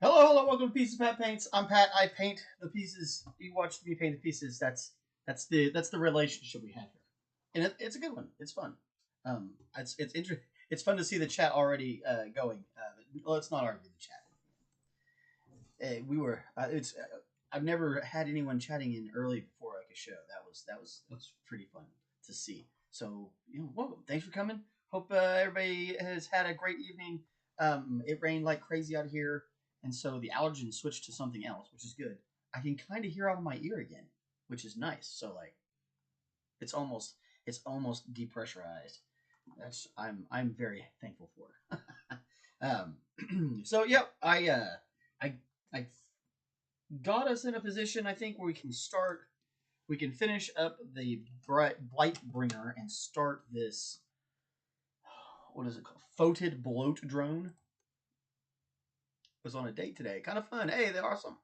Hello, hello, welcome to Pieces Pat Paints. I'm Pat. I paint the pieces. You watch me paint the pieces. That's the relationship we have here, and it's a good one. It's fun. It's interesting. It's fun to see the chat already going. Let's not argue the chat. We were. I've never had anyone chatting in early before like a show. That was pretty fun to see. So welcome. Thanks for coming. Hope everybody has had a great evening. It rained like crazy out here. And so the allergen switched to something else, which is good. I can kind of hear out of my ear again, which is nice. So like, it's almost depressurized. I'm very thankful for. So yeah, I got us in a position I think where we can finish up the Blightbringer and start this. What is it called? Foetid Bloat-Drone. Was on a date today. Kind of fun. Hey, they're awesome.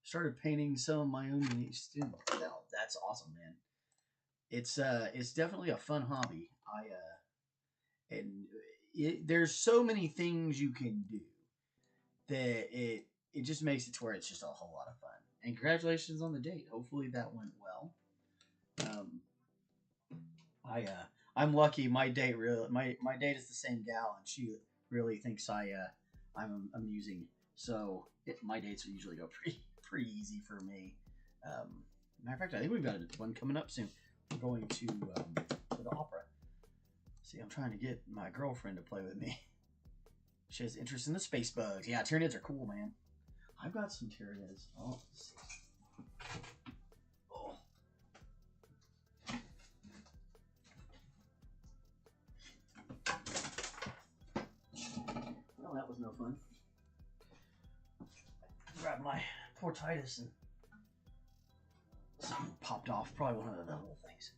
Started painting some of my own unique students. Oh, that's awesome, man. It's definitely a fun hobby. There's so many things you can do that it just makes it to where it's just a whole lot of fun. And congratulations on the date. Hopefully that went well. I'm lucky. My date is the same gal, and she really thinks I'm amusing, so my dates usually go pretty easy for me. Matter of fact, I think we've got one coming up soon. We're going to the opera. See, I'm trying to get my girlfriend to play with me. She has interest in the space bugs. Yeah, Tyranids are cool, man. I've got some Tyranids. Oh, well, that was no fun. Grab my poor Titus and something popped off. Probably one of the little things.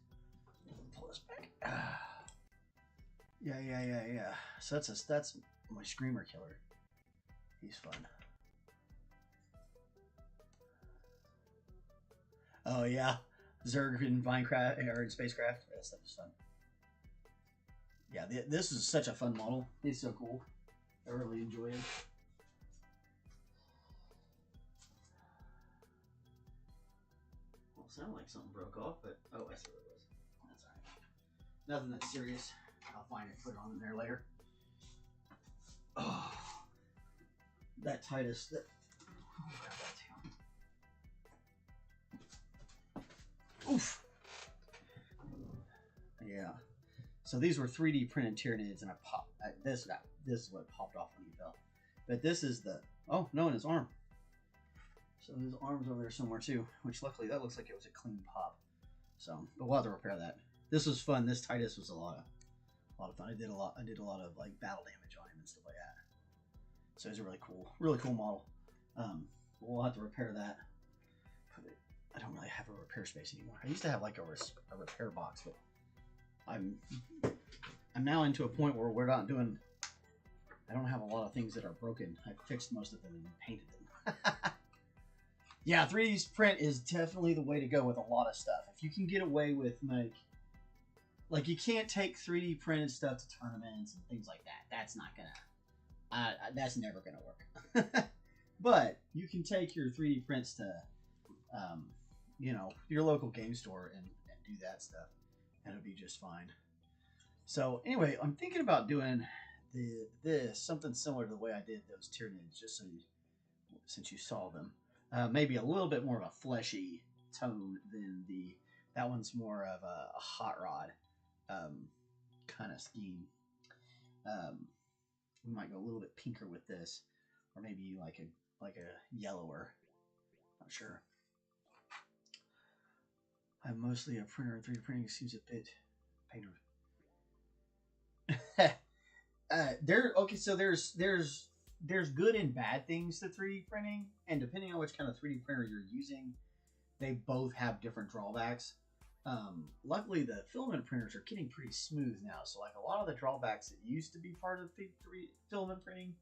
Pull this back. Yeah. So that's my Screamer Killer. He's fun. Oh yeah, Zerg in Minecraft or in Spacecraft. That stuff is fun. Yeah, this is such a fun model. He's so cool. I really enjoy it. Well, it sounded like something broke off, but oh, I see what it was. That's alright. Nothing that's serious. I'll find it, put it on in there later. Oh, that Titus. Oof. Yeah. So these were 3D printed Tyranids, and I popped this is what popped off when he fell. But this is the in his arm. So his arm's over there somewhere too, which luckily that looks like it was a clean pop. So, but we'll have to repair that. This was fun. This Titus was a lot of fun. I did a lot of like battle damage on him and stuff like that. So it's a really cool model. We'll have to repair that. I don't really have a repair space anymore. I used to have like a repair box, but I'm now into a point where we're not doing. I don't have a lot of things that are broken. I fixed most of them and painted them. Yeah, 3D print is definitely the way to go with a lot of stuff. If you can get away with like you can't take 3D printed stuff to tournaments and things like that. That's not gonna. That's never gonna work. But you can take your 3D prints to, your local game store and do that stuff, and it'll be just fine. So anyway, I'm thinking about doing something similar to the way I did those Tyranids, just since you saw them. Maybe a little bit more of a fleshy tone than That one's more of a hot rod kind of scheme. We might go a little bit pinker with this, or maybe like a yellower. Not sure. I'm mostly a printer, and 3D printing seems a bit painter. Okay, so there's good and bad things to 3D printing, and depending on which kind of 3D printer you're using, they both have different drawbacks. Luckily, the filament printers are getting pretty smooth now, so like a lot of the drawbacks that used to be part of filament printing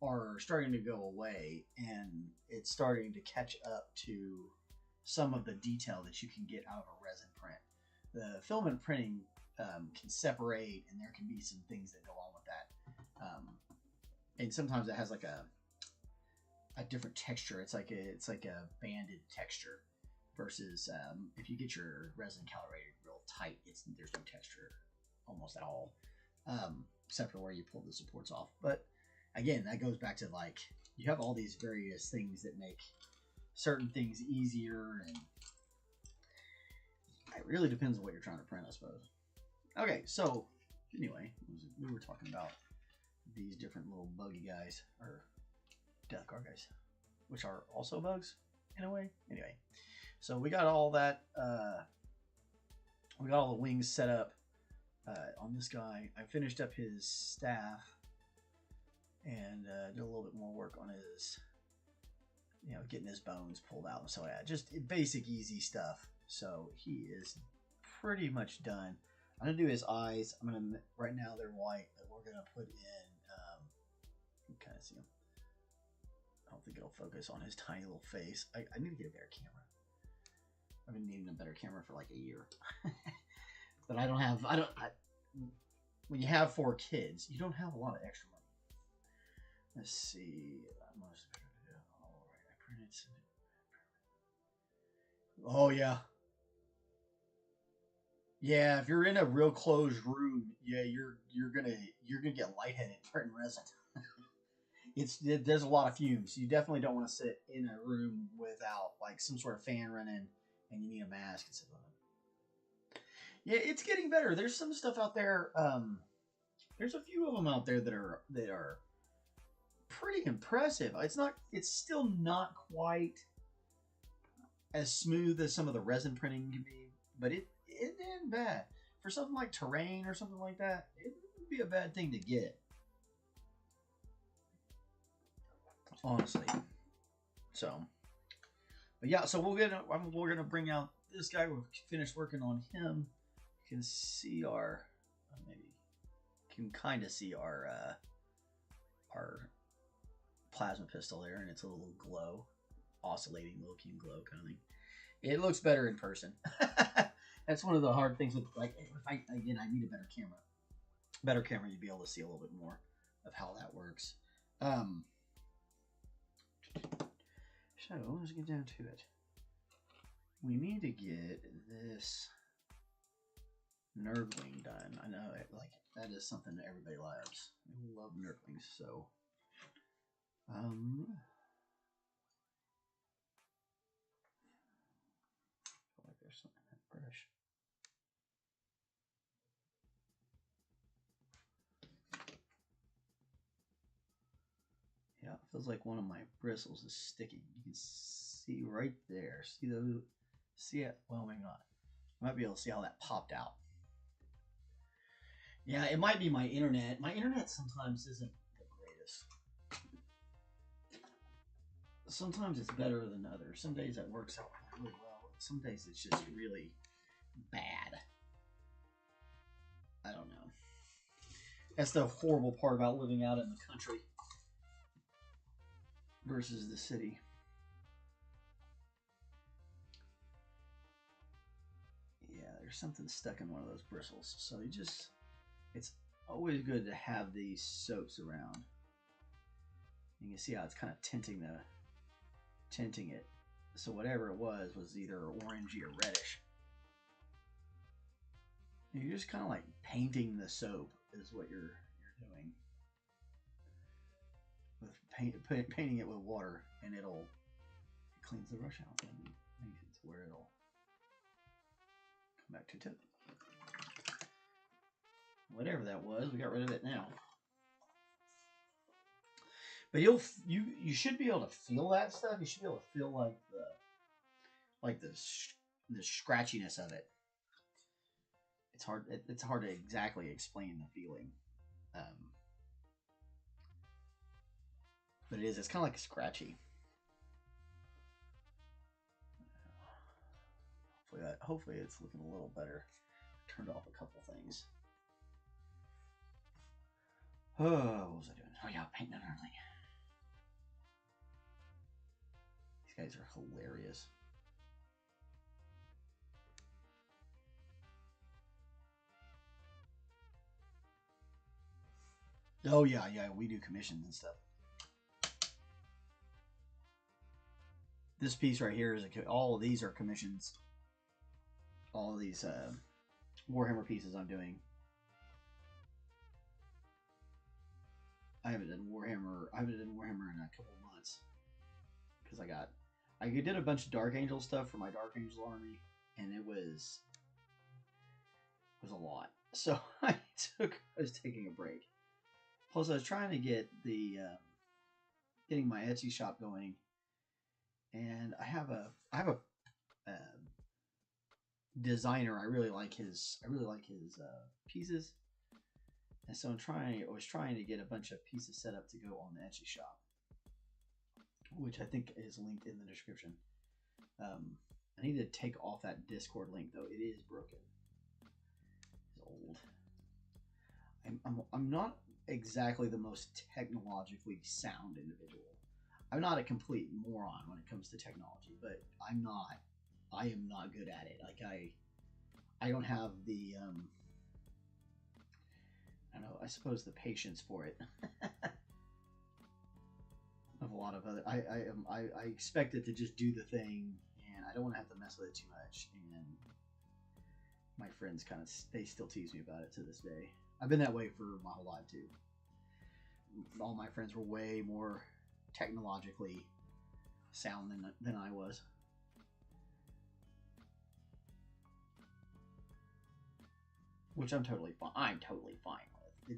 are starting to go away, and it's starting to catch up to some of the detail that you can get out of a resin print. The filament printing can separate, and there can be some things that go on with that. And sometimes it has like a different texture. It's like a banded texture versus if you get your resin calibrated real tight, there's no texture almost at all, except for where you pull the supports off. But again, that goes back to like you have all these various things that make certain things easier, and it really depends on what you're trying to print, I suppose. Okay, so anyway, we were talking about these different little buggy guys, or death guard guys, which are also bugs in a way. Anyway, so we got all that, we got all the wings set up on this guy. I finished up his staff and did a little bit more work on his, getting his bones pulled out. So yeah, just basic easy stuff. So he is pretty much done. I'm gonna do his eyes. Right now they're white, but we're gonna put in, you can kind of see him. I don't think it'll focus on his tiny little face. I need to get a better camera. I've been needing a better camera for like a year. But when you have 4 kids, you don't have a lot of extra money. Let's see. All right, I printed some. Oh yeah. Yeah, if you're in a real closed room, yeah, you're gonna get lightheaded printing resin. There's a lot of fumes. You definitely don't want to sit in a room without like some sort of fan running, and you need a mask and stuff like that. Yeah, it's getting better. There's some stuff out there. There's a few of them out there that are pretty impressive. It's still not quite as smooth as some of the resin printing can be, but it isn't bad. For something like terrain or something like that, it wouldn't be a bad thing to get. Honestly. So, but yeah, so we're gonna bring out this guy. We've finished working on him. You can see kind of see our plasma pistol there, and it's a little glow, oscillating little cute glow kind of thing. It looks better in person. That's one of the hard things with, like, I need a better camera. Better camera, you'd be able to see a little bit more of how that works. So let's get down to it. We need to get this nerdling done. I know that is something that everybody loves. I love nerdlings, so I feel like there's something in that brush. Yeah, it feels like one of my bristles is sticking. You can see right there. See it? Well, maybe not. You might be able to see how that popped out. Yeah, it might be my internet. My internet sometimes isn't the greatest. Sometimes it's better than others. Some days it works out really well. Some days it's just really bad. I don't know. That's the horrible part about living out in the country versus the city. Yeah, there's something stuck in one of those bristles. So it's always good to have these soaps around. You can see how it's kind of tinting it. So whatever it was either orangey or reddish. And you're just kind of like painting the soap is what you're doing. With painting it with water, and it cleans the brush out and makes it to where it'll back to tip. Whatever that was, we got rid of it now. But you should be able to feel that stuff. You should be able to feel like the scratchiness of it. It's hard. It's hard to exactly explain the feeling, but it is. It's kind of like scratchy. Hopefully it's looking a little better. Turned off a couple things. Oh, what was I doing? Oh yeah, painting and everything. These guys are hilarious. Oh yeah, we do commissions and stuff. This piece right here is all of these are commissions. All of these Warhammer pieces I'm doing. I haven't done Warhammer in a couple of months because I did a bunch of Dark Angel stuff for my Dark Angel army, and it was a lot. So I was taking a break. Plus, I was trying to get getting my Etsy shop going, and I have a designer. I really like his pieces, and so I was trying to get a bunch of pieces set up to go on the Etsy shop, which I think is linked in the description. I need to take off that Discord link though; it is broken. It's old. I'm not exactly the most technologically sound individual. I'm not a complete moron when it comes to technology, but I am not good at it. Like I don't have the I don't know, I suppose the patience for it. Of a lot of other I expect it to just do the thing, and I don't want to have to mess with it too much. And my friends they still tease me about it to this day. I've been that way for my whole life too. All my friends were way more technologically sound than I was. Which I'm totally fine. I'm totally fine with. It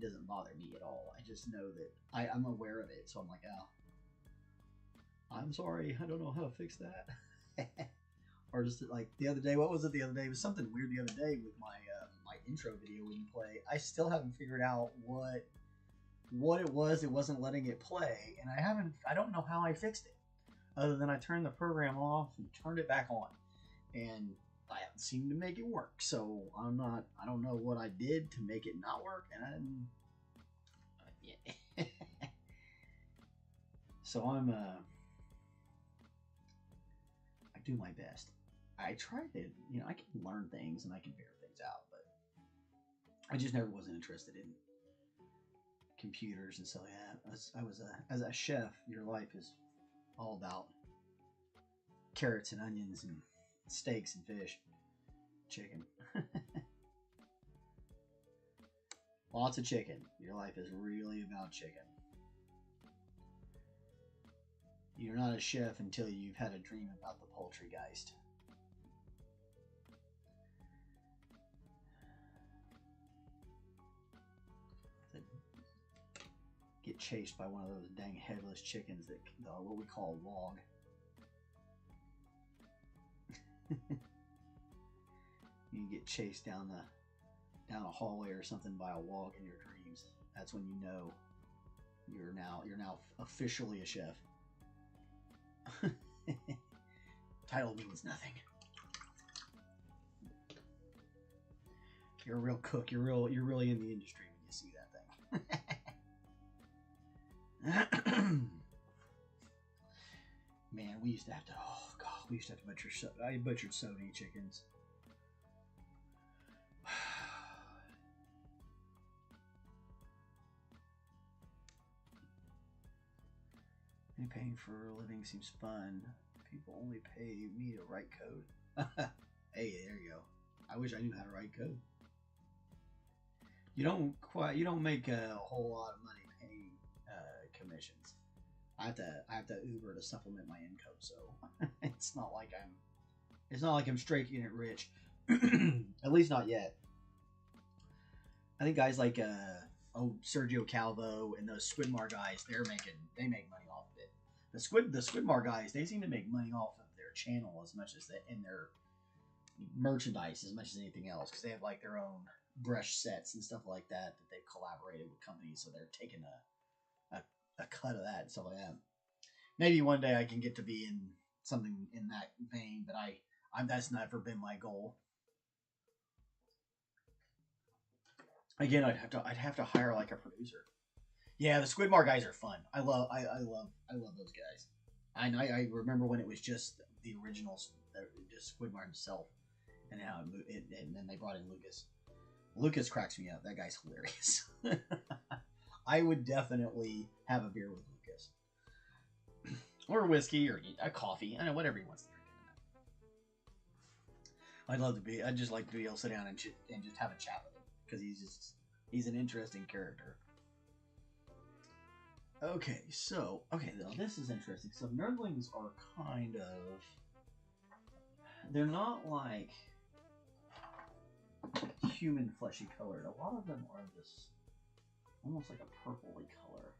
doesn't bother me at all. I just know that I'm aware of it, so I'm like, oh, I'm sorry, I don't know how to fix that. Or just like the other day, what was it the other day? It was something weird the other day with my my intro video wouldn't play. I still haven't figured out what it was. It wasn't letting it play, and I don't know how I fixed it, other than I turned the program off and turned it back on, and I haven't seemed to make it work. So I don't know what I did to make it not work, and yeah. So I do my best. I try to, I can learn things and I can figure things out, but I just never wasn't interested in computers. And so yeah, as a chef, your life is all about carrots and onions and steaks and fish, chicken. Lots of chicken. Your life is really about chicken. You're not a chef until you've had a dream about the poultrygeist. Get chased by one of those dang headless chickens that what we call a wog. You get chased down a hallway or something by a wog in your dreams. That's when you know you're now officially a chef. Title means nothing. You're a real cook. You're really in the industry when you see that thing. Man, we used to have to. Oh God, we used to have to butcher. I butchered so many chickens. Paying for a living seems fun. People only pay me to write code. Hey, there you go. I wish I knew how to write code. You don't make a whole lot of money paying commissions. I have to Uber to supplement my income, so it's not like I'm striking it rich. At least not yet. I think guys like Sergio Calvo and those Squidmar guys, they make money off of it. The Squidmar guys, they seem to make money off of their channel as much as in their merchandise as much as anything else, because they have like their own brush sets and stuff like that they've collaborated with companies, so they're taking a cut of that and stuff like that. Maybe one day I can get to be in something in that vein, but that's never been my goal. Again, I'd have to hire like a producer. Yeah, the Squidmar guys are fun. I love those guys. I remember when it was just the originals, just Squidmar himself, and how and then they brought in Lucas. Lucas cracks me up. That guy's hilarious. I would definitely have a beer with Lucas, or whiskey, or a coffee. I don't know, whatever he wants to drink. I'd just like to be able to sit down and just have a chat with him, because he's an interesting character. Okay, now this is interesting. So nerdlings are kind of, they're not like human fleshy colored. A lot of them are this almost like a purpley color.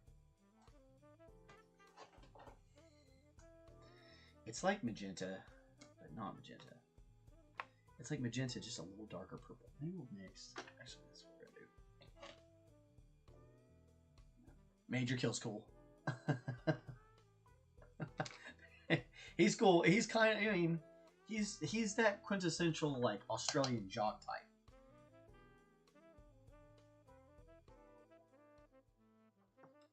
It's like magenta, but not magenta. It's like magenta, just a little darker purple. Maybe we'll mix. Actually, that's what we're gonna do. Major Kill's cool. He's cool. He's kind of, I mean, he's that quintessential like Australian jock type.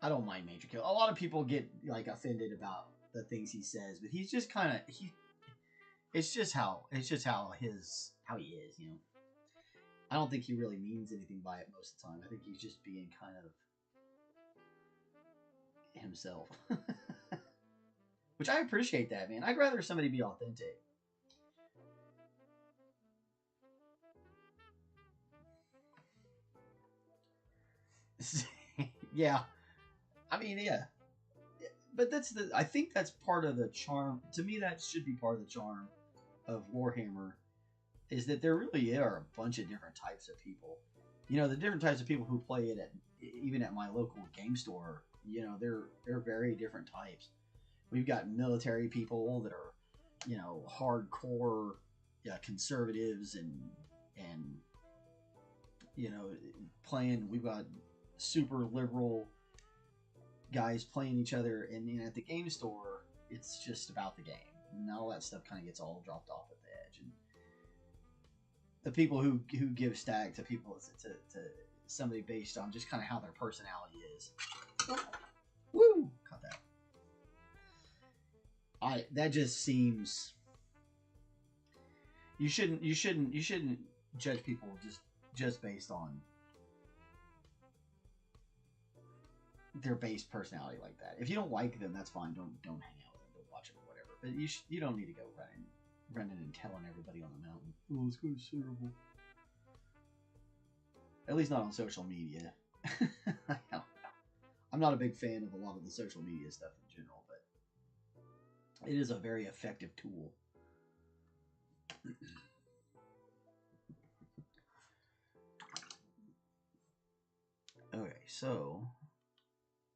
I don't mind Major Kill. A lot of people get like offended about the things he says, but he's just kind of it's just how he is, you know. I don't think he really means anything by it most of the time. I think he's just being kind of himself. Which I appreciate that, man. I'd rather somebody be authentic. Yeah. I mean, yeah. But I think that's part of the charm. To me, that should be part of the charm of Warhammer, is that there really are a bunch of different types of people. You know, the different types of people who play it even at my local game store, you know, they're very different types. We've got military people that are, you know, hardcore conservatives and you know, playing. We've got super liberal guys playing each other, and you know, at the game store, it's just about the game, and all that stuff kind of gets all dropped off at the edge. And the people who give stack to people to somebody based on just kind of how their personality is. Woo! Caught that. That just seems, you shouldn't judge people just based on their base personality like that. If you don't like them, that's fine. Don't hang out with them. Don't watch them or whatever. But you don't need to go running and telling everybody on the mountain, oh, let's go to Cerebral. At least not on social media. I'm not a big fan of a lot of the social media stuff in general, but it is a very effective tool. Okay, so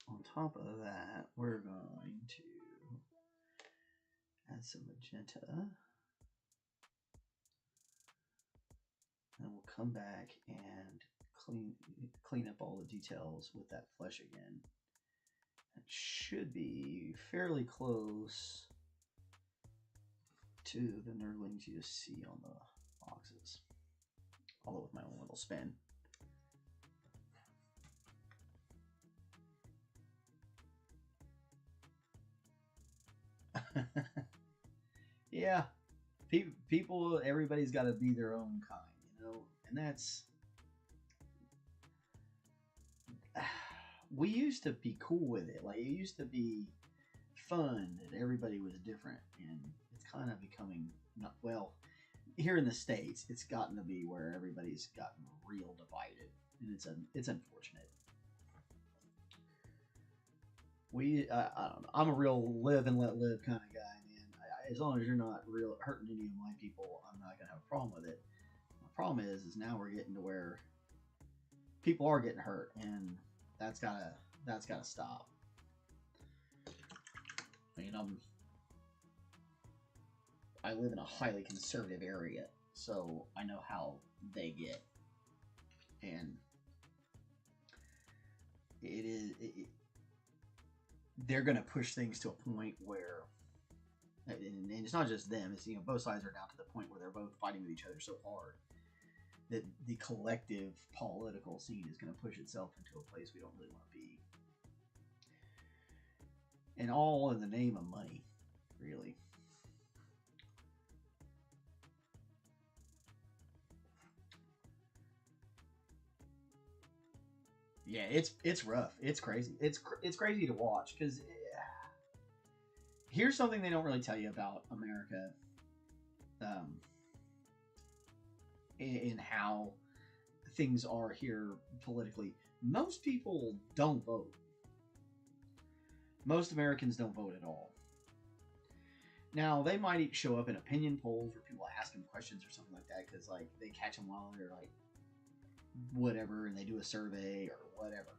on top of that, we're going to add some magenta. And we'll come back and clean up all the details with that flesh again. It should be fairly close to the nerdlings you see on the boxes. Although with my own little spin. Yeah, people, everybody's got to be their own kind, you know, and that's, we used to be cool with it. Like, it used to be fun that everybody was different, and it's kind of becoming, not, well, here in the States, it's gotten to be where everybody's gotten real divided, and it's unfortunate. I don't know. I'm a real live and let live kind of guy, man. As long as you're not real hurting any of my people, I'm not gonna have a problem with it. problem is now we're getting to where people are getting hurt, and that's gotta stop. I mean, I live in a highly conservative area, so I know how they get, and they're gonna push things to a point where, and it's not just them. It's, you know, both sides are down to the point where they're both fighting with each other so hard that the collective political scene is going to push itself into a place we don't really want to be. And all in the name of money, really. Yeah, it's rough. It's crazy. It's crazy to watch, because here's something they don't really tell you about America, in how things are here politically. Most people don't vote. Most Americans don't vote at all. Now, they might show up in opinion polls where people ask them questions or something like that, because like they catch them while they're like whatever, and they do a survey or whatever,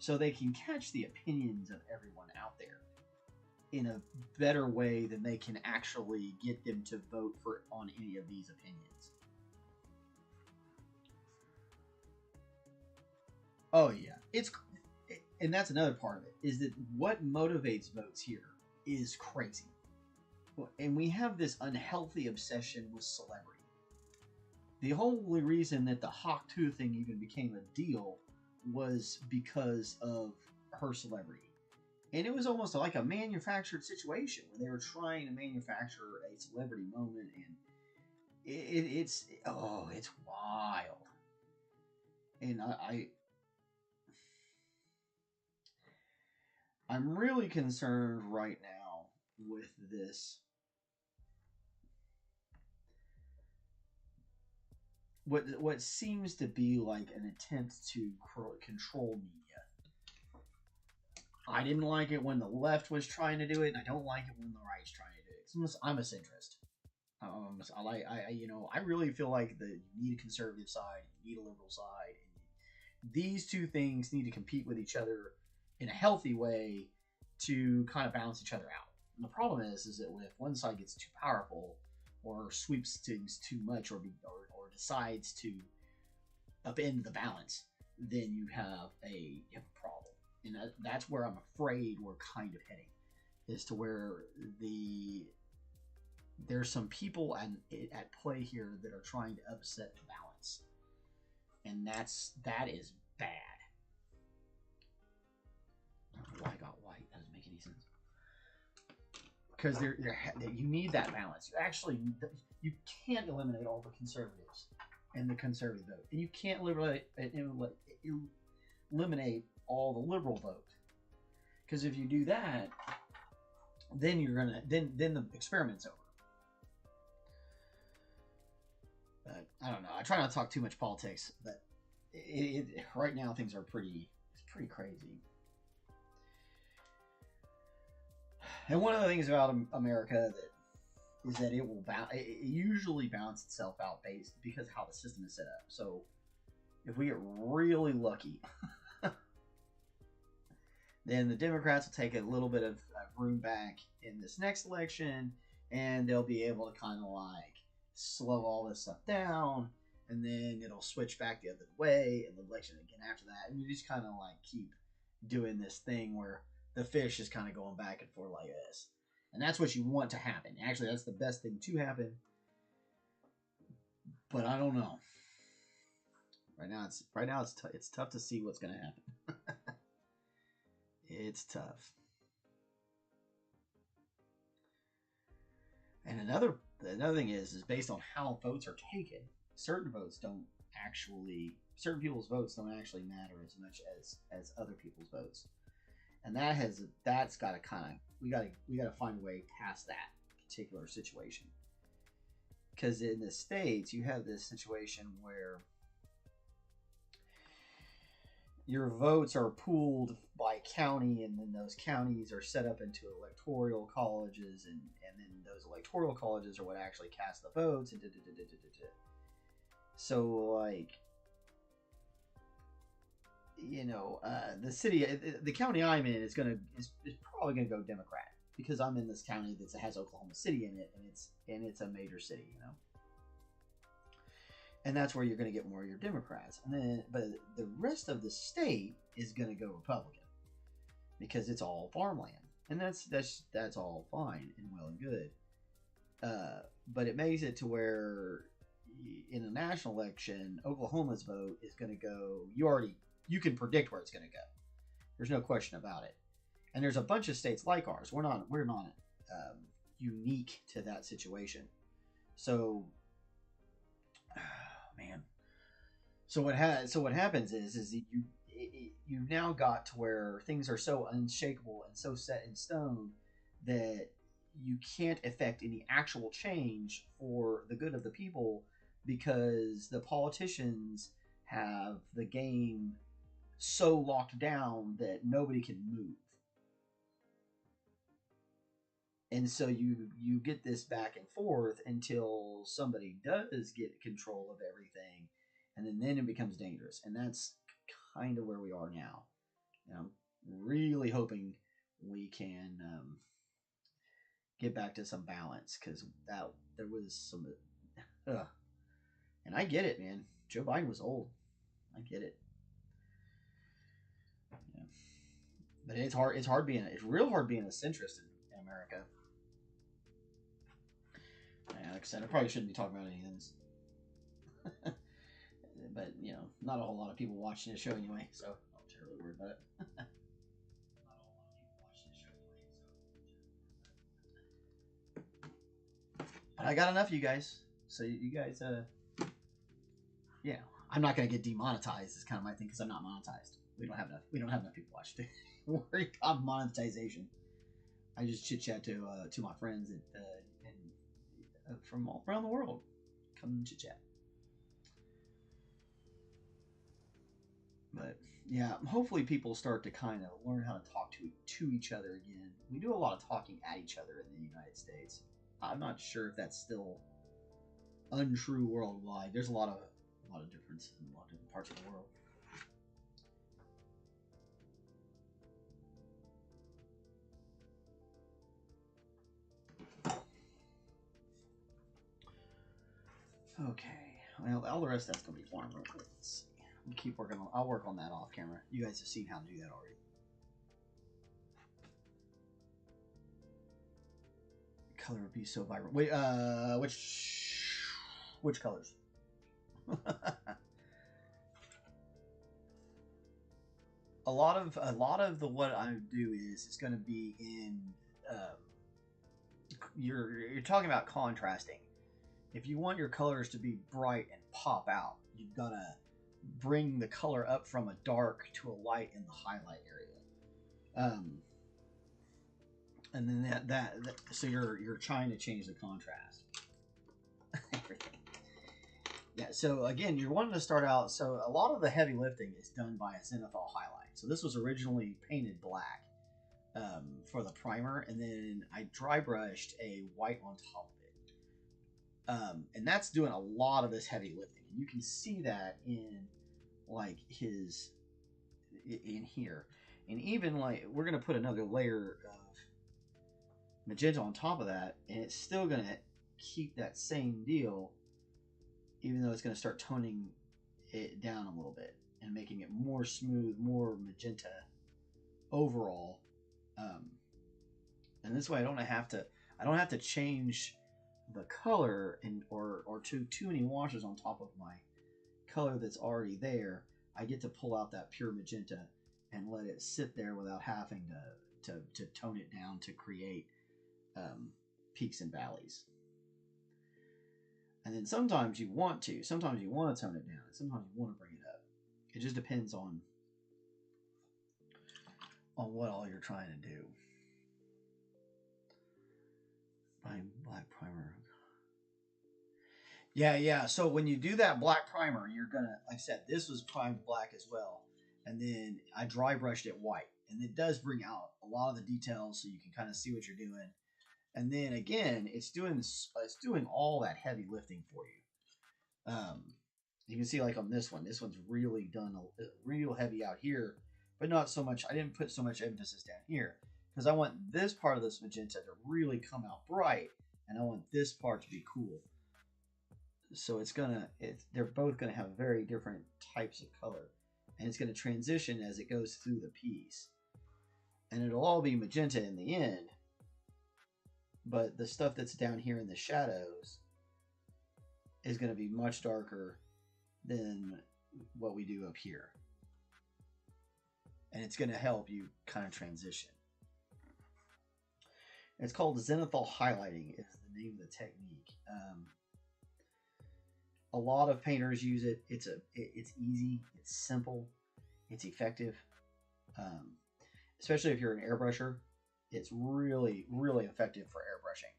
so they can catch the opinions of everyone out there in a better way than they can actually get them to vote for on any of these opinions. Oh yeah, and that's another part of it, is that what motivates votes here is crazy. And we have this unhealthy obsession with celebrity. The only reason that the Hawk 2 thing even became a deal was because of her celebrity. And it was almost like a manufactured situation where they were trying to manufacture a celebrity moment, and it's wild. And I'm really concerned right now with this. What seems to be like an attempt to control media. I didn't like it when the left was trying to do it, and I don't like it when the right's trying to do it. I'm a centrist. I really feel like you need a conservative side, you need a liberal side. And these two things need to compete with each other in a healthy way to kind of balance each other out. And the problem is that if one side gets too powerful, or sweeps things too much, or decides to upend the balance, then you have a problem. And that's where I'm afraid we're kind of heading, is to where there's some people at play here that are trying to upset the balance, and that is bad. I don't know why I got white. That doesn't make any sense. Because you need that balance. You can't eliminate all the conservatives and the conservative vote, and you can't eliminate all the liberal vote. Because if you do that, then then the experiment's over. But I don't know. I try not to talk too much politics, but right now things are pretty crazy. And one of the things about America is that it usually balances itself out because how the system is set up. So if we get really lucky, then the Democrats will take a little bit of room back in this next election, and they'll be able to kind of like slow all this stuff down, and then it'll switch back the other way in the election again after that. And we just kind of like keep doing this thing where the fish is kind of going back and forth like this. And that's what you want to happen. Actually, that's the best thing to happen. But I don't know. Right now it's tough to see what's going to happen. It's tough. And another thing is based on how votes are taken. Certain people's votes don't actually matter as much as other people's votes. And that's got to we got to find a way past that particular situation. Because in the States, you have this situation where your votes are pooled by county, and then those counties are set up into electoral colleges, and then those electoral colleges are what actually cast the votes. So like, you know, the city, the county I'm in is probably gonna go Democrat because I'm in this county that has Oklahoma City in it, and it's a major city, you know, and that's where you're gonna get more of your Democrats, and then but the rest of the state is gonna go Republican because it's all farmland, and that's all fine and well and good, but it makes it to where in a national election, Oklahoma's vote is going to go. You can predict where it's going to go. There's no question about it. And there's a bunch of states like ours. We're not unique to that situation. So, man. So what happens is you've now got to where things are so unshakable and so set in stone that you can't affect any actual change for the good of the people because the politicians have the game so locked down that nobody can move. And so you get this back and forth until somebody does get control of everything, and then it becomes dangerous. And that's kind of where we are now. And I'm really hoping we can get back to some balance because there was some. And I get it, man. Joe Biden was old. I get it. Yeah. But it's hard. It's real hard being a centrist in America. Yeah, like I said, I probably shouldn't be talking about any of this. But, you know, not a whole lot of people watching the show anyway, so I'm not terribly worried about it. But I got enough of you guys. So you guys, yeah. I'm not going to get demonetized is kind of my thing because I'm not monetized. We don't have enough people watching. Worry about monetization. I just chit chat to my friends from all around the world. Come and chit chat. But yeah, hopefully people start to kind of learn how to talk to each other again. We do a lot of talking at each other in the United States. I'm not sure if that's still untrue worldwide. There's a lot of difference in a lot of different parts of the world. Okay. Well, all the rest of that's gonna be farm. Let's see. We'll keep working on. I'll work on that off camera. You guys have seen how to do that already. Color would be so vibrant. Wait, which colors? a lot of the what I do is it's going to be in. You're talking about contrasting. If you want your colors to be bright and pop out, you've got to bring the color up from a dark to a light in the highlight area. And then that so you're trying to change the contrast. Everything. Yeah, so again, you're wanting to start out. So a lot of the heavy lifting is done by a zenithal highlight. So this was originally painted black for the primer, and then I dry brushed a white on top of it. And that's doing a lot of this heavy lifting. And you can see that in like in here. And even like we're gonna put another layer of magenta on top of that, and it's still gonna keep that same deal, even though it's gonna start toning it down a little bit and making it more smooth, more magenta overall. And this way I don't have to change the color or too many washes on top of my color that's already there. I get to pull out that pure magenta and let it sit there without having to tone it down to create peaks and valleys. And then sometimes you want to tone it down, and sometimes you want to bring it up. It just depends on what all you're trying to do. Black primer. Yeah. So when you do that black primer, you're gonna, like I said, this was primed black as well, and then I dry brushed it white, and it does bring out a lot of the details, so you can kind of see what you're doing. And then again, it's doing all that heavy lifting for you. You can see like on this one's really done real heavy out here, but not so much. I didn't put so much emphasis down here because I want this part of this magenta to really come out bright, and I want this part to be cool. So they're both gonna have very different types of color, and it's gonna transition as it goes through the piece, and it'll all be magenta in the end. But the stuff that's down here in the shadows is going to be much darker than what we do up here. And it's going to help you kind of transition. It's called zenithal highlighting is the name of the technique. A lot of painters use it. It's easy, it's simple, it's effective. Especially if you're an airbrusher, it's really, really effective for airbrushing.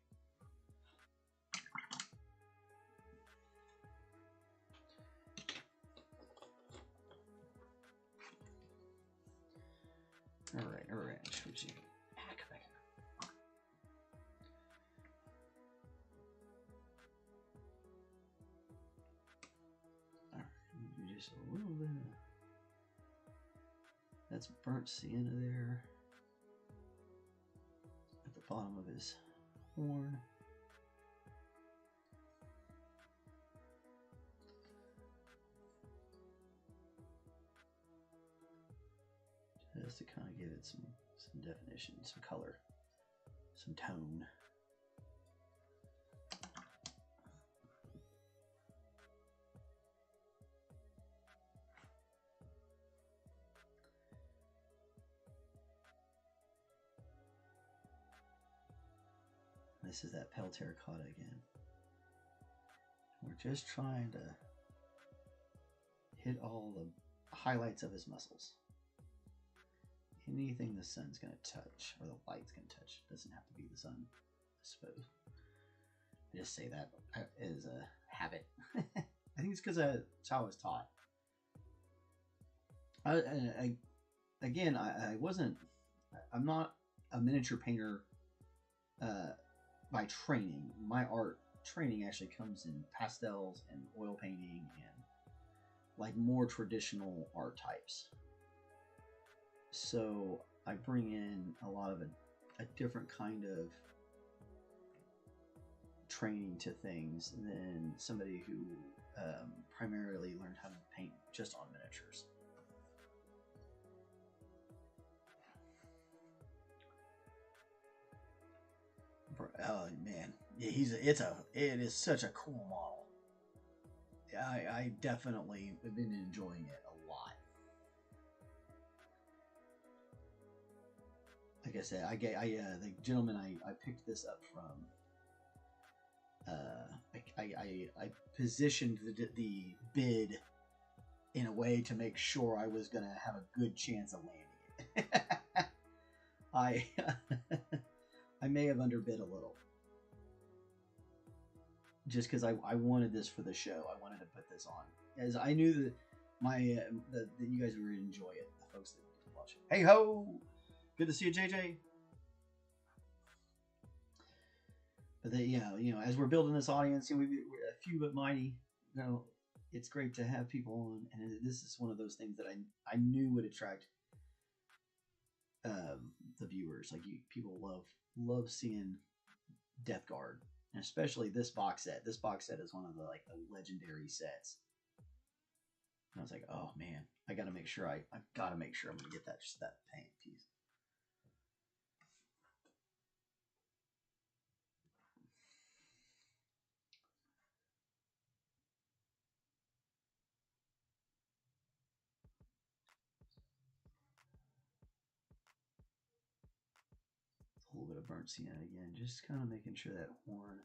All right. Switching. Come back here. All right, just a little bit. That's burnt sienna there. At the bottom of his horn. Just to kind of give it some definition, some color, some tone. This is that pale terracotta again. We're just trying to hit all the highlights of his muscles. Anything the sun's going to touch, or the light's going to touch. Doesn't have to be the sun, I suppose. I just say that as a habit. I think it's because that's how I was taught. I'm not a miniature painter by training. My art training actually comes in pastels and oil painting and like more traditional art types. So I bring in a lot of a different kind of training to things than somebody who primarily learned how to paint just on miniatures. Oh man, yeah, it is such a cool model. I definitely have been enjoying it a lot. Like I said, the gentleman I picked this up from. I positioned the bid in a way to make sure I was gonna have a good chance of landing it. I may have underbid a little, just because I wanted this for the show. I wanted to put this on, as I knew that that you guys would enjoy it. The folks that watch it. Hey ho, good to see you, JJ. But as we're building this audience, we're a few but mighty. It's great to have people on, and this is one of those things that I knew would attract the viewers. Like people love seeing Death Guard, and especially this box set. This box set is one of the legendary sets. And I was like, oh man, I got to make sure I'm gonna get that paint piece. A little bit of burnt sienna again, just kind of making sure that horn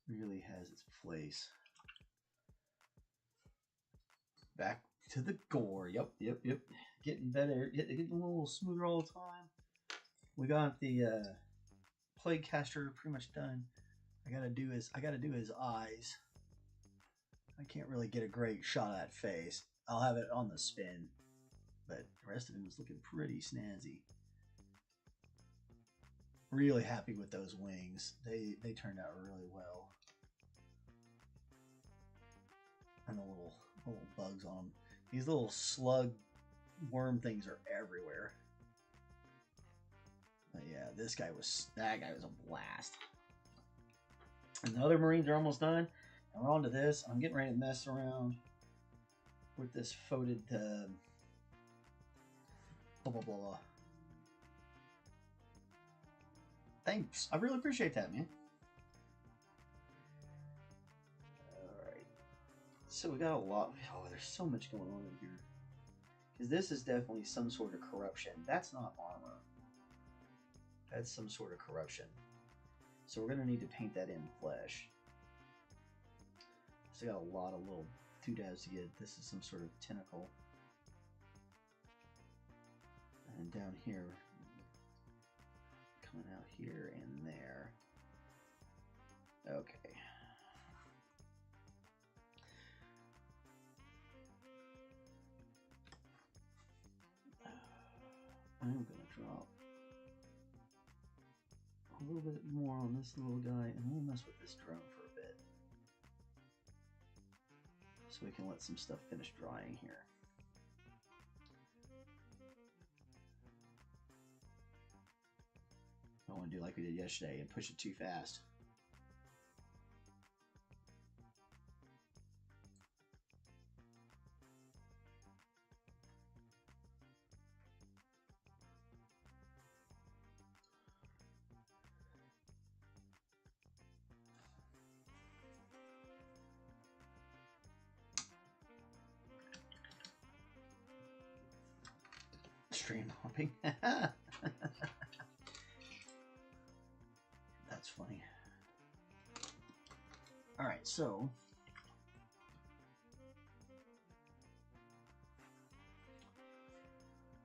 really has its place. Back to the gore. Yep. Getting better, getting a little smoother all the time. We got the plague caster pretty much done. I gotta do his eyes. I can't really get a great shot of that face. I'll have it on the spin, but the rest of him is looking pretty snazzy. Really happy with those wings. They turned out really well. And the little Little bugs on them. These little slug worm things are everywhere. But yeah, that guy was a blast. And the other Marines are almost done. And we're on to this. I'm getting ready to mess around with this Foetid blah blah blah. Thanks. I really appreciate that, man. Alright. So we got a lot. Oh, there's so much going on in here. Because this is definitely some sort of corruption. That's not armor. That's some sort of corruption. So we're going to need to paint that in flesh. So I got a lot of little doodads to get. This is some sort of tentacle. And down here, coming out here and there. Okay. I'm going to drop a little bit more on this little guy, and we'll mess with this drone for a bit. So we can let some stuff finish drying here. I don't want to do like we did yesterday and push it too fast. Stream hopping. That's funny. All right, so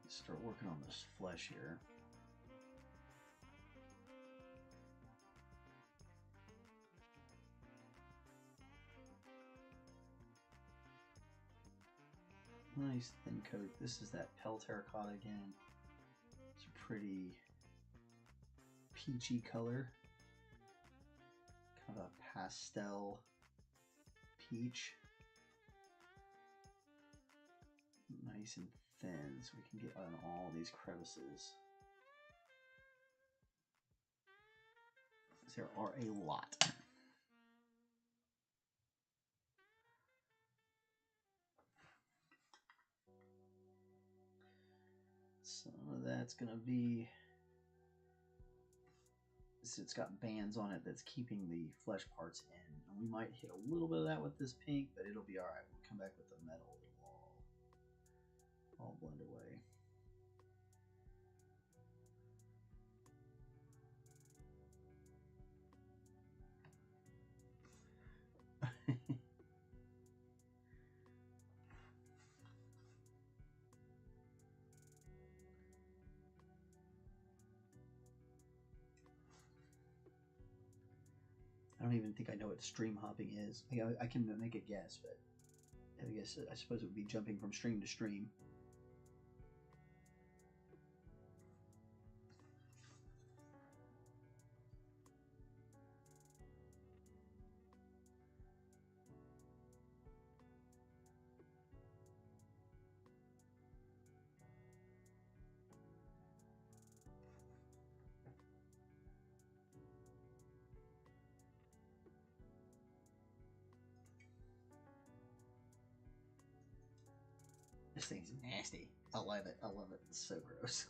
let's start working on this flesh here. Nice thin coat. This is that pale terracotta again. It's a pretty peachy color. Kind of a pastel peach. Nice and thin so we can get on all these crevices. There are a lot. Some of that's going to be, it's got bands on it that's keeping the flesh parts in. And we might hit a little bit of that with this pink, but it'll be alright. We'll come back with the metal. It'll all blend away. I don't even think I know what stream hopping is. I can make a guess, but I suppose it would be jumping from stream to stream. This thing's nasty. I love it. I love it. It's so gross.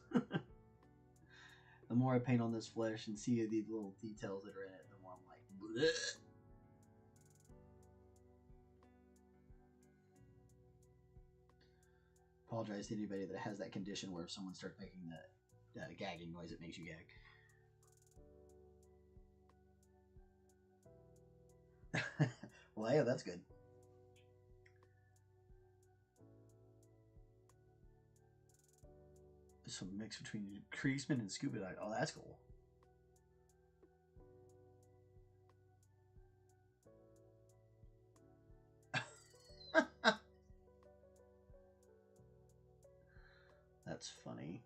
The more I paint on this flesh and see the little details that are in it, the more I'm like, bleh. Apologize to anybody that has that condition where if someone starts making that gagging noise, it makes you gag. Well, yeah, that's good. Some mix between Kriesman and scuba dive. Oh, that's cool. That's funny.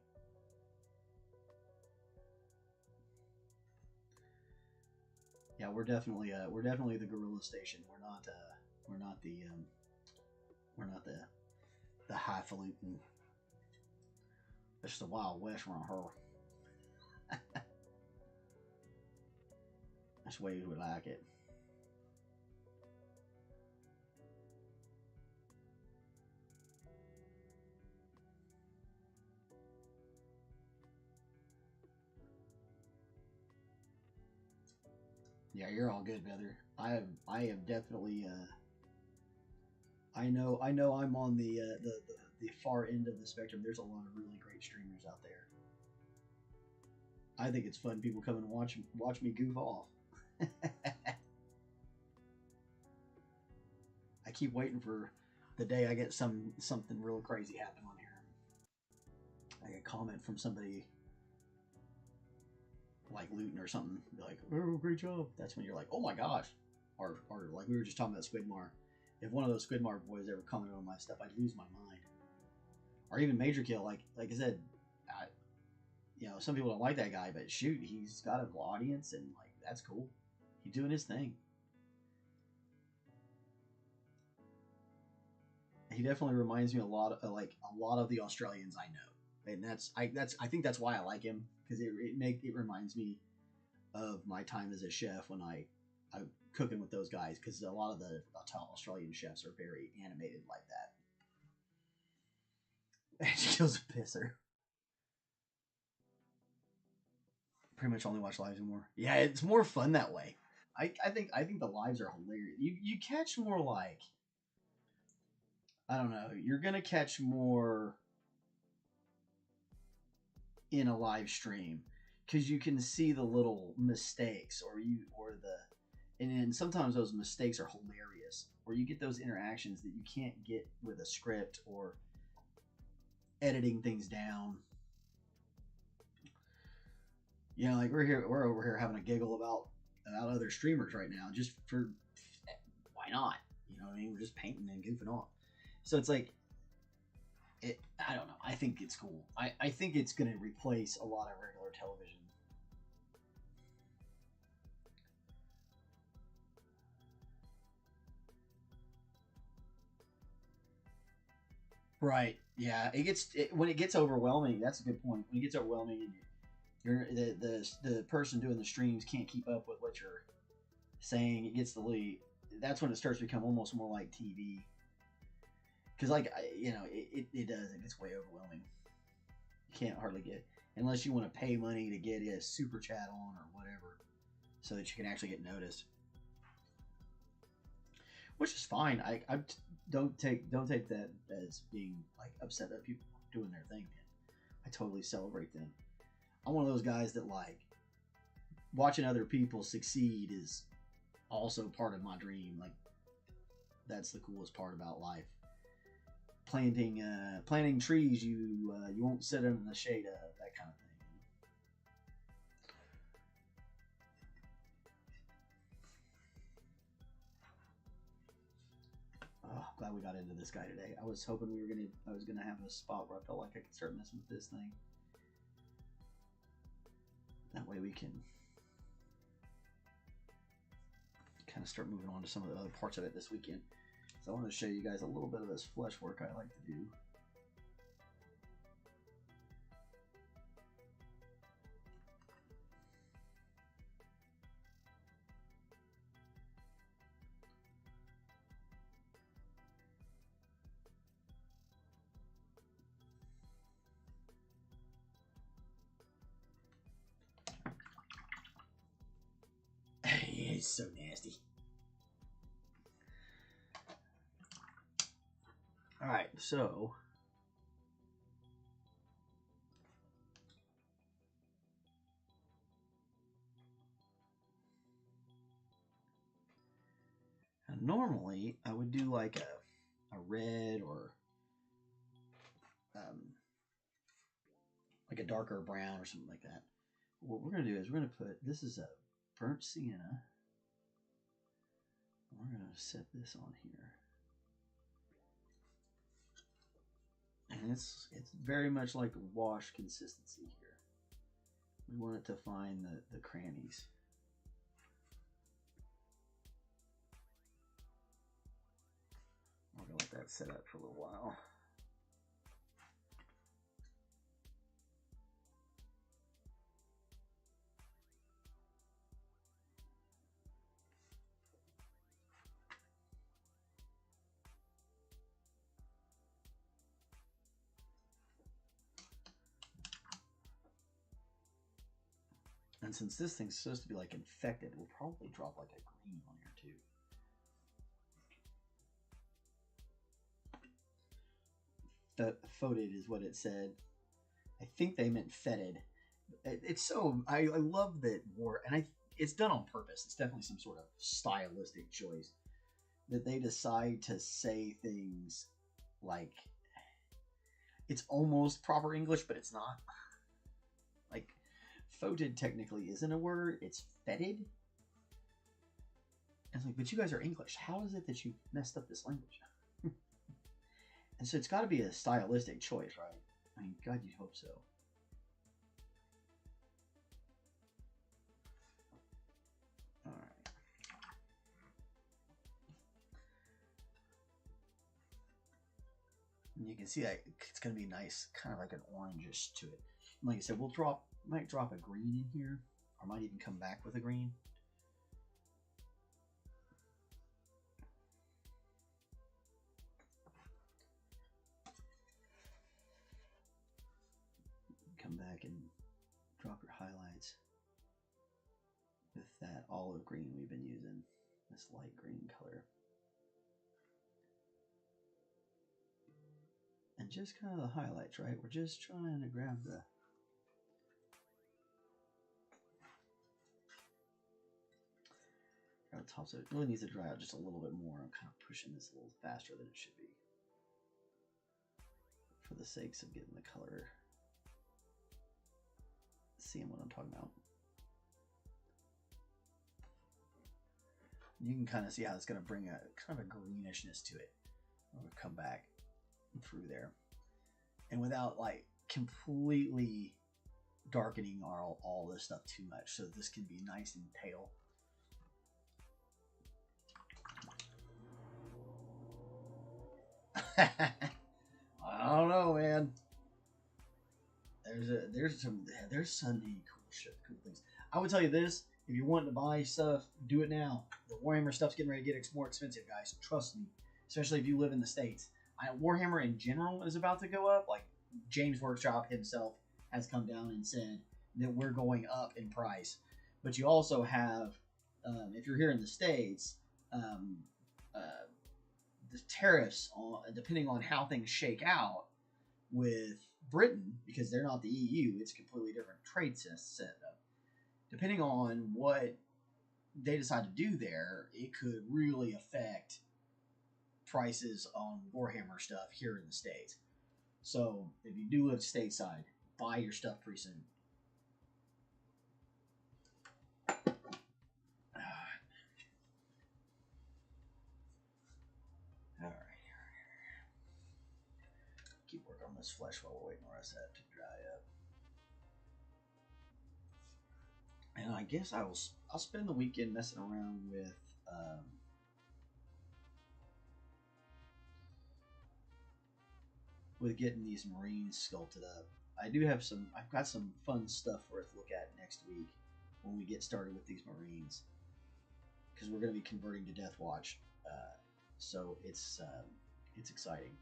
Yeah, we're definitely the guerrilla station. We're not the highfalutin. It's the Wild West around her. That's the way we like it. Yeah, you're all good, brother. I have definitely I know I'm on the far end of the spectrum. There's a lot of really great streamers out there. I think it's fun people come and watch me goof off. I keep waiting for the day I get something real crazy happen on here. I get a comment from somebody like Luton or something, be like, "Oh, great job." That's when you're like, "Oh my gosh," or like we were just talking about Squidmar. If one of those Squidmar boys ever commented on my stuff, I'd lose my mind. Or even Major Kill, like I said, you know, some people don't like that guy, but shoot, he's got an audience, and like that's cool. He's doing his thing. He definitely reminds me a lot of the Australians I know, and I think that's why I like him, because it reminds me of my time as a chef when I cooking with those guys, because a lot of the Australian chefs are very animated like that. And she kills a pisser. Pretty much only watch lives anymore. Yeah, it's more fun that way. I think the lives are hilarious. You catch more like, I don't know. You're gonna catch more in a live stream because you can see the little mistakes, and then sometimes those mistakes are hilarious, or you get those interactions that you can't get with a script or editing things down. You know, like we're over here having a giggle about other streamers right now, just for why not? You know what I mean? We're just painting and goofing off. So it's like, I don't know. I think it's cool. I think it's going to replace a lot of regular television. Right. Yeah. When it gets overwhelming. That's a good point. When it gets overwhelming and you're the person doing the streams can't keep up with what you're saying, it gets the lead. That's when it starts to become almost more like TV. Because it does. It gets way overwhelming. You can't hardly get, unless you want to pay money to get a super chat on or whatever, so that you can actually get noticed. Which is fine. I don't take that as being like upset that people are doing their thing, man. I totally celebrate them. I'm one of those guys that like watching other people succeed is also part of my dream. Like that's the coolest part about life. Planting trees you won't sit in the shade of, that kind of thing. Oh, I'm glad we got into this guy today. I was hoping I was gonna have a spot where I felt like I could start messing with this thing. That way we can kind of start moving on to some of the other parts of it this weekend. So I want to show you guys a little bit of this flesh work I like to do. It's so nasty. All right, so normally I would do like a red or like a darker brown or something like that. What we're gonna do is we're gonna put, this is a burnt sienna. We're gonna set this on here. And it's very much like wash consistency here. We want it to find the crannies. I'm gonna let that set up for a little while. And since this thing's supposed to be like infected, we'll probably drop like a green on here too. The Foetid is what it said. I think they meant fetid. It's so I love that war, and it's done on purpose. It's definitely some sort of stylistic choice that they decide to say things like it's almost proper English, but it's not. Like Foetid technically isn't a word; it's fetid. And it's like, but you guys are English. How is it that you messed up this language? And so it's got to be a stylistic choice, right? I mean, God, you'd hope so. All right. And you can see that it's going to be nice, kind of like an orangish to it. And like I said, might drop a green in here, or might even come back with a green. Come back and drop your highlights with that olive green we've been using, this light green color. And just kind of the highlights, right? We're just trying to grab the top, so it really needs to dry out just a little bit more. I'm kind of pushing this a little faster than it should be for the sakes of getting the color. Seeing what I'm talking about. You can kind of see how it's going to bring a kind of a greenishness to it. We'll come back through there, and without like completely darkening all this stuff too much, so this can be nice and pale. I don't know, man. There's so many cool things. I would tell you this: if you're wanting to buy stuff, do it now. The Warhammer stuff's getting ready to get more expensive, guys. Trust me. Especially if you live in the States. Warhammer in general is about to go up. Like James Workshop himself has come down and said that we're going up in price. But you also have, if you're here in the States, the tariffs on depending on how things shake out with Britain, because they're not the EU, it's a completely different trade setup. Depending on what they decide to do there, it could really affect prices on Warhammer stuff here in the States. So if you do live stateside, buy your stuff pretty soon. All right. Keep working on this flesh while we're waiting for the rest of that to dry up. And I guess I'll spend the weekend messing around with getting these Marines sculpted up. I've got some fun stuff for us to look at next week when we get started with these Marines, because we're going to be converting to Death Watch. So it's exciting.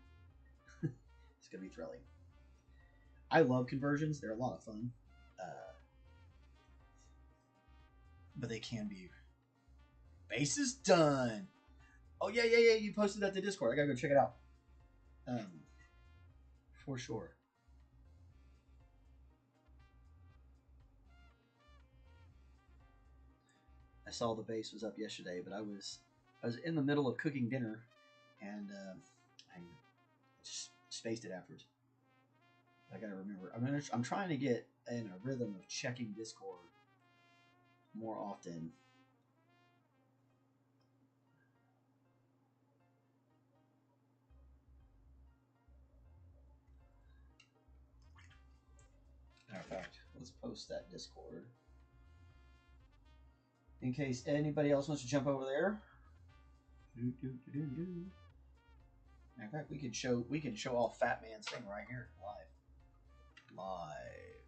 It's going to be thrilling. I love conversions. They're a lot of fun. But they can be. Base is done. Oh, yeah. You posted that to Discord. I got to go check it out. For sure. I saw the base was up yesterday, but I was in the middle of cooking dinner, and I just spaced it afterwards. I gotta remember. I'm trying to get in a rhythm of checking Discord more often. Matter of fact, let's post that Discord in case anybody else wants to jump over there. Matter of fact, we can show off Fat Man's thing right here live.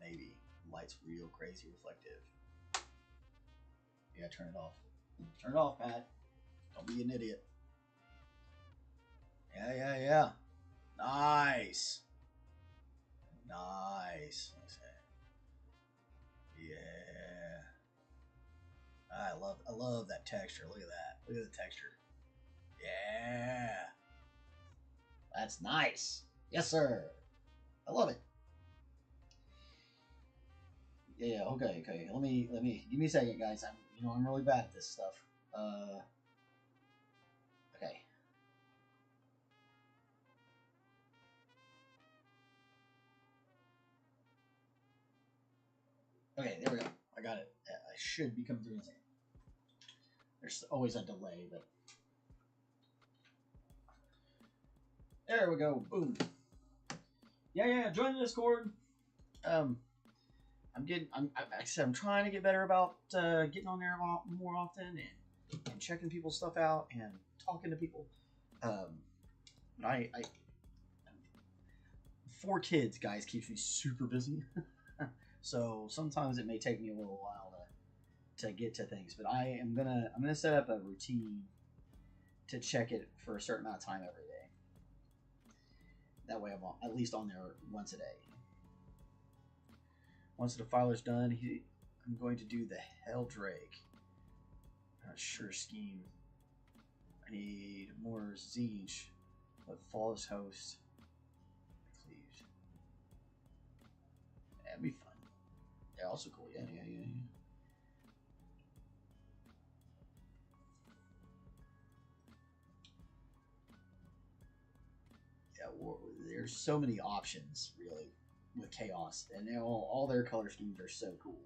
Maybe light's real crazy reflective. Yeah, turn it off. Turn it off, Pat. Don't be an idiot. Yeah. Nice. Okay. Yeah. I love that texture. Look at that. Look at the texture. Yeah. That's nice. Yes, sir. I love it. Yeah, okay. Let me give me a second, guys. I'm really bad at this stuff. Okay. Okay, there we go. I got it. I should be coming through in a second. There's always a delay, but there we go. Boom. Yeah. Join the Discord. Like I said, I'm trying to get better about getting on there more often and checking people's stuff out and talking to people. I 4 kids, guys, keeps me super busy. So sometimes it may take me a little while to get to things, but I'm gonna set up a routine to check it for a certain amount of time every day. That way, I'm at least on there once a day. Once the defiler's done, I'm going to do the Helldrake. Not sure scheme. I need more Zinch, but Flawless Host. Cleaved. That'd be fun. Yeah, also cool. Yeah. There's so many options, really, with Chaos, and all their color schemes are so cool.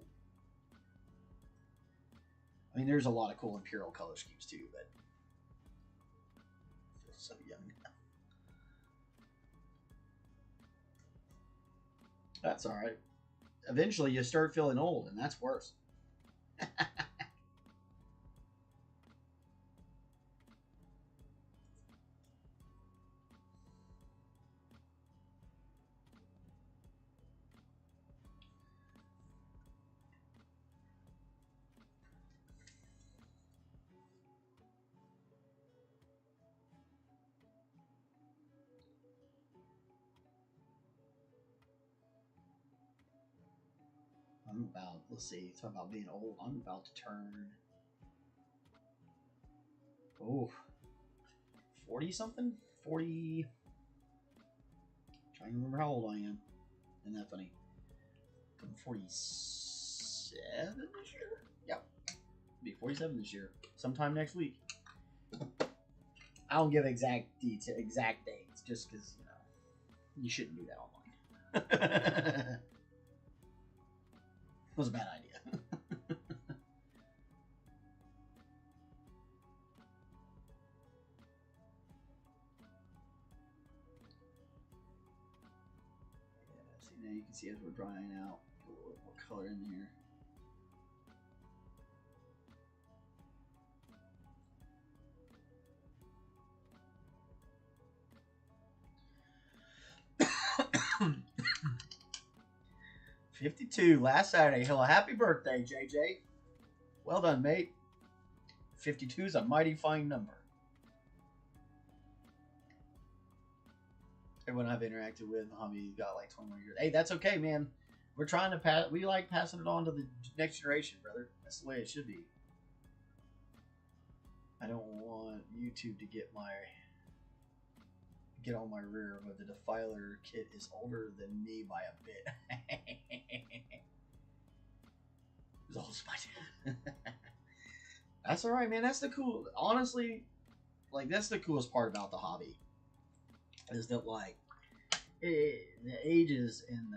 I mean, there's a lot of cool Imperial color schemes too, but I feel so young. That's all right. Eventually, you start feeling old, and that's worse. Let's see, talk about being old. I'm about to turn, 40 something? 40. Trying to remember how old I am. Isn't that funny? I'm 47 this year? Yep. I'll be 47 this year. Sometime next week. I don't give exact dates, just because, you shouldn't do that online. It was a bad idea. See, now you can see as we're drying out, put a little more color in here. $52 last Saturday. Hello, happy birthday, JJ. Well done, mate. 52 is a mighty fine number. Everyone I've interacted with in the hobby got like 20 more years. Hey, that's okay, man. We're trying to pass. We like passing it on to the next generation, brother. That's the way it should be. I don't want YouTube to get on my rear, but the Defiler kit is older than me by a bit. It's all my That's all right, man. That's the cool. Honestly, like that's the coolest part about the hobby. Is that like the ages and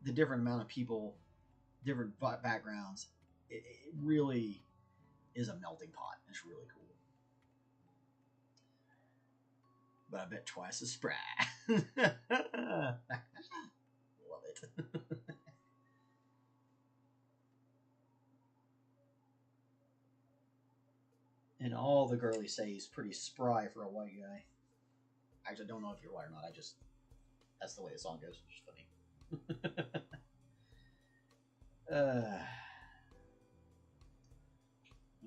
the different amount of people, different backgrounds. It really is a melting pot. It's really cool. But I bet twice as spry. Love it. And all the girlies say he's pretty spry for a white guy. Actually, I don't know if you're white or not. That's the way the song goes. It's funny.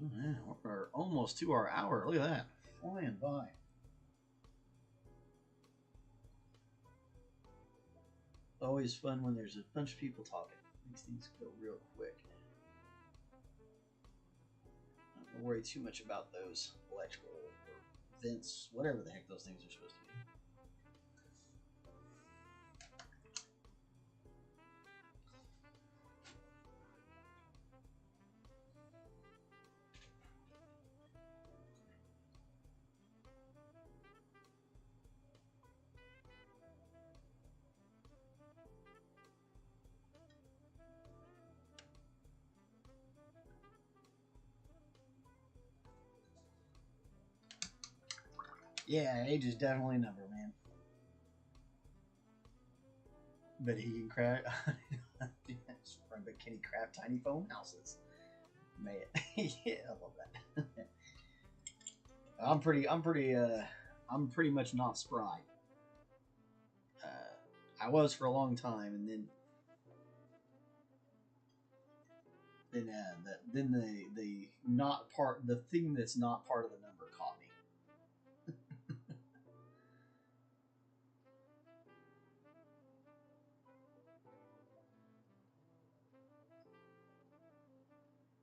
Man, we're almost to our hour. Look at that. Flying by. Always fun when there's a bunch of people talking. These things go real quick. I don't worry too much about those electrical or vents, whatever the heck those things are supposed to be. Yeah, age is definitely a number, man. But he can craft. But can he craft tiny foam houses? Man, yeah, I love that. I'm pretty much not spry. I was for a long time, and then the not part, the thing that's not part of the number caught me.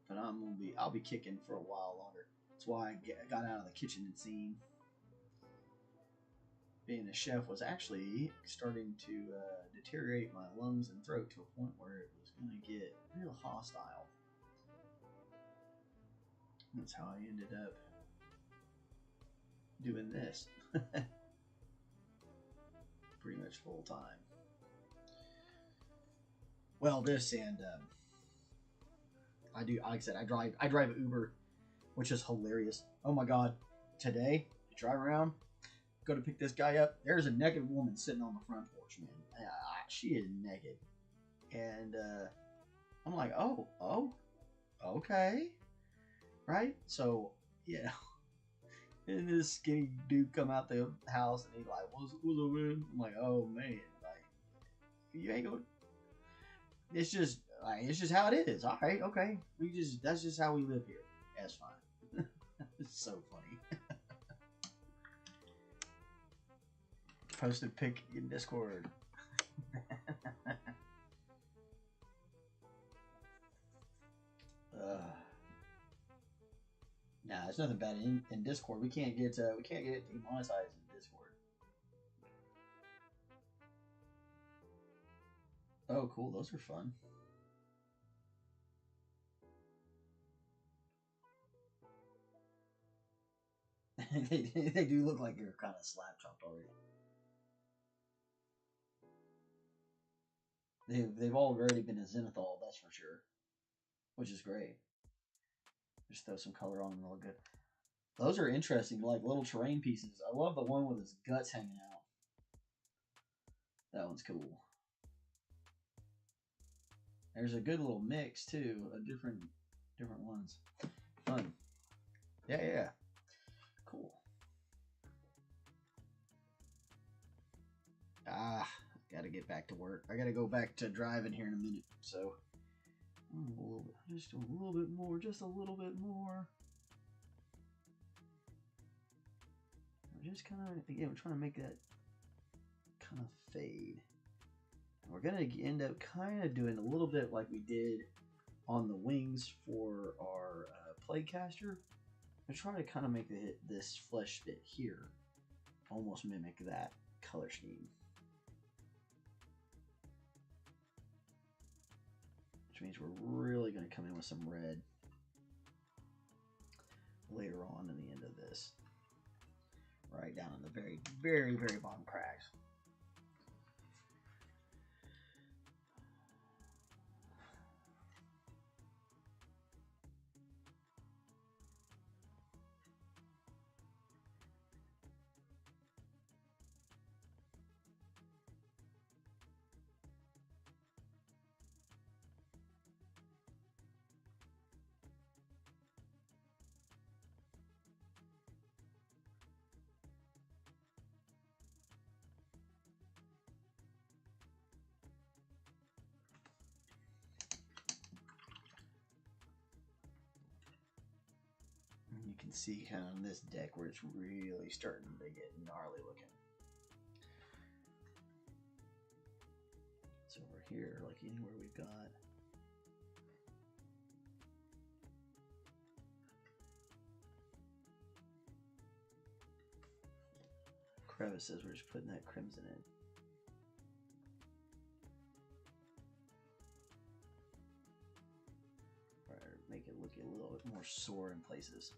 But I'll be kicking for a while longer. That's why I got out of the kitchen scene. Being a chef was actually starting to deteriorate my lungs and throat to a point where it was going to get real hostile. That's how I ended up doing this. Pretty much full time. Well, this and I do, like I said, I drive Uber, which is hilarious. Oh my god, today drive around, go to pick this guy up. There's a naked woman sitting on the front porch, man. She is naked, and I'm like, oh, okay, right? So yeah, and this skinny dude come out the house, and he's like, what's up, man? I'm like, oh man, like you ain't going. It's just how it is. All right, okay. That's just how we live here. That's fine. It's so funny. Posted pic in Discord. Nah, there's nothing bad in Discord. We can't get demonetized in Discord. Oh, cool. Those are fun. they do look like they're kind of slap chopped already. They've already been a zenithal, that's for sure, which is great. Just throw some color on them, they look good. Those are interesting, like little terrain pieces. I love the one with his guts hanging out. That one's cool. There's a good little mix too, of different ones. Fun. Yeah. Cool. Gotta get back to work. I gotta go back to driving here in a minute. So, just a little bit more. We're just kind of, again, we're trying to make that kind of fade. And we're gonna end up kind of doing a little bit like we did on the wings for our Plaguecaster. I try to kind of make this flesh bit here almost mimic that color scheme. Which means we're really going to come in with some red later on in the end of this. Right down in the very, very, very bottom cracks. You can see kind of on this deck where it's really starting to get gnarly looking. So over here, like anywhere we've got crevices. We're just putting that crimson in. Make it look a little bit more sore in places.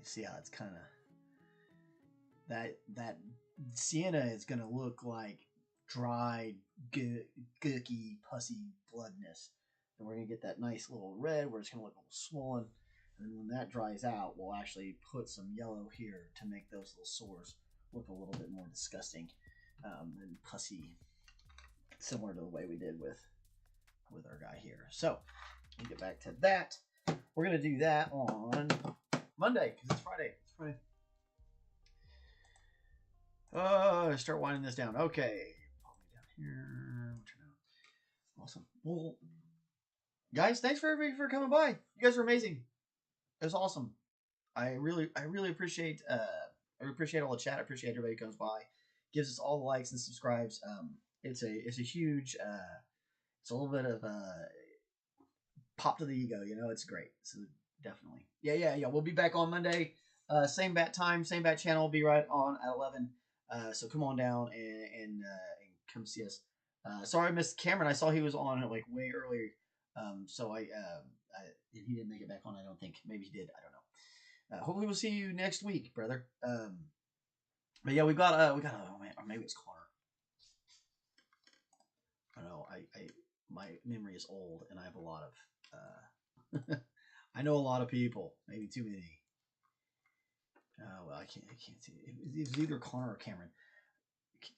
See how it's kind of that sienna is going to look like dried, gooky, pussy bloodness, and we're going to get that nice little red where it's going to look a little swollen. And then when that dries out, we'll actually put some yellow here to make those little sores look a little bit more disgusting and pussy, similar to the way we did with our guy here. So we'll get back to that. We're going to do that on Monday, because it's Friday. It's Friday. Start winding this down. Okay. Down here. Awesome. Well, guys, thanks for everybody for coming by. You guys are amazing. It was awesome. I really appreciate all the chat. I appreciate everybody who comes by, gives us all the likes and subscribes. It's a huge it's a little bit of pop to the ego, you know. It's great. So definitely. Yeah. We'll be back on Monday. Same bat time, same bat channel. Will be right on at 11. So come on down and come see us. Sorry I missed Cameron. I saw he was on like way earlier. So he didn't make it back on. I don't think. Maybe he did. I don't know. Hopefully we'll see you next week, brother. But yeah, we got oh man, or maybe it's Connor. I don't know. My memory is old, and I have a lot of. I know a lot of people, maybe too many. Well, I can't see. It was either Connor or Cameron.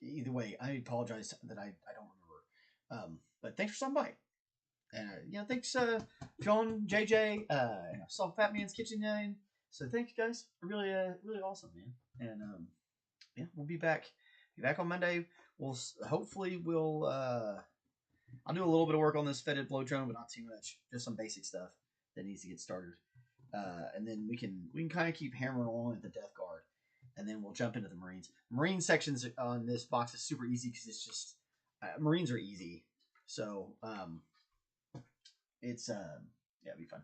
Either way, I apologize that I don't remember. But thanks for stopping by. And thanks John, JJ, saw Fat Man's Kitchen. So thanks guys. Really awesome, man. And yeah, we'll be back on Monday. We'll hopefully I'll do a little bit of work on this Foetid Bloat-Drone, but not too much. Just some basic stuff that needs to get started. And then we can kind of keep hammering along at the Death Guard, and then we'll jump into the Marines. Marine sections on this box is super easy because it's just Marines are easy. So it's it'll be fun.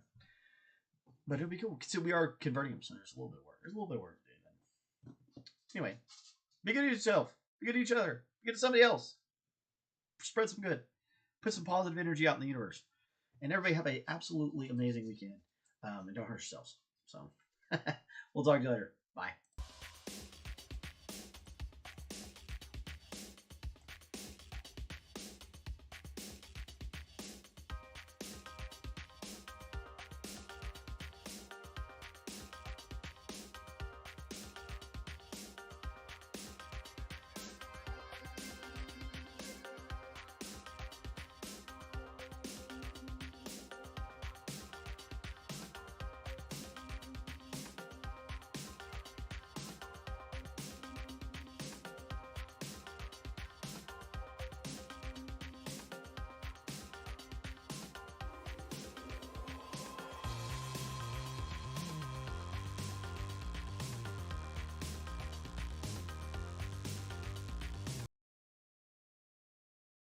But it'll be cool. So we are converting them, so there's a little bit of work. There's a little bit of work to do. Anyway, be good to yourself. Be good to each other. Be good to somebody else. Spread some good. Put some positive energy out in the universe. And everybody have an absolutely amazing weekend. And don't hurt yourselves. So we'll talk to you later. Bye.